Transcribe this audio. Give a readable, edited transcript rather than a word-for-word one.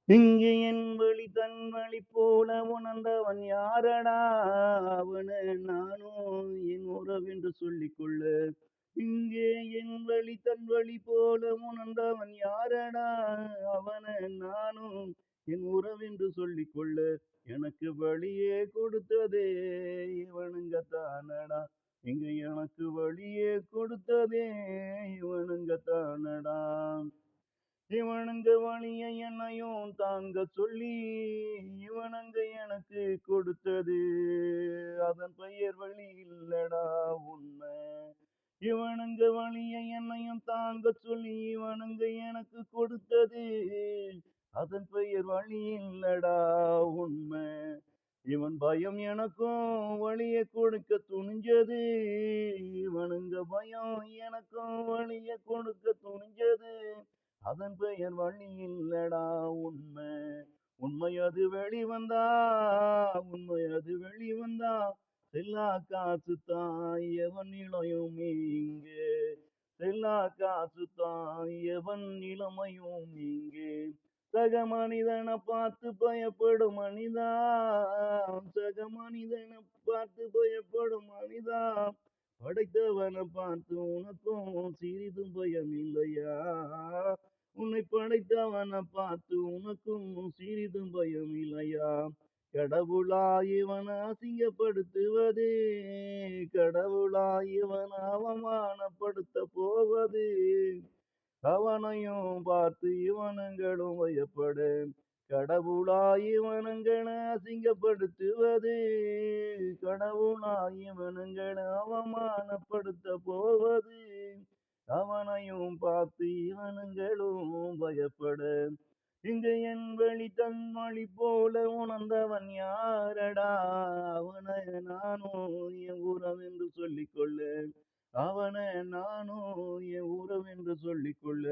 இங்கு என் வழி தன் வழி போல உணர்ந்தவன் யாரடா? அவன நானும் என் உறவென்று சொல்லிக்கொள்ள. இங்கே என் வழி தன் வழி போல உணர்ந்தவன் யாரடா? அவன நானும் என் உறவென்று சொல்லிக்கொள்ள. எனக்கு வழியே கொடுத்ததே இவனுங்க தானடா. இங்க எனக்கு வழியே கொடுத்ததே இவனுங்க தானடா. இவனுங்க வழிய என்னையும் தாங்க சொல்லி இவனுங்க எனக்கு கொடுத்தது அதன் பெயர் வழி இல்லடா உண்மை. இவனுங்க வழிய என்னையும் தாங்க சொல்லி இவனுங்க எனக்கு கொடுத்தது அதன் பெயர் வழி இல்லடா உண்மை. இவன் பயம் எனக்கும் வழியை கொடுக்க துணிஞ்சது. இவனுங்க பயம் எனக்கும் வழியை கொடுக்க துணிஞ்சது அதன் பெயர் வழி இல்லடா உண்மை. உண்மை அது வெளிவந்தா உண்மை அது வெளிவந்தா செல்லா காசு தான் எவன் இளையும் இங்கே. செல்லா காசு தான் எவன் இளமையும் இங்கே. சக மனிதனை பார்த்து பயப்படும் மனிதா. சக மனிதனை பார்த்து பயப்படும் மனிதா. படைத்தவனை பார்த்து உனக்கும் சிறிதும் பயம் இல்லையா? உன்னை படைத்தவனை பார்த்து உனக்கும் சிறிதும் பயம் இல்லையா? கடவுளா இவனை அசிங்கப்படுத்துவது? கடவுளா இவனை அவமானப்படுத்த போவது? அவனையும் பார்த்து இவனுங்களும் பயப்படு. கடவுளா இவனுங்களை அசிங்கப்படுத்துவது? கடவுளா இவனுங்களை அவமானப்படுத்த போவது? அவனையும் பார்த்து இவனுங்களும் பயப்படு. இங்கு என் வழி தன் வழி போல உணர்ந்தவன் யாரடா? அவனை நானும் என் உறவென்று சொல்லிக்கொள்ள. அவனை நானும் என் உறவென்று சொல்லிக்கொள்ள.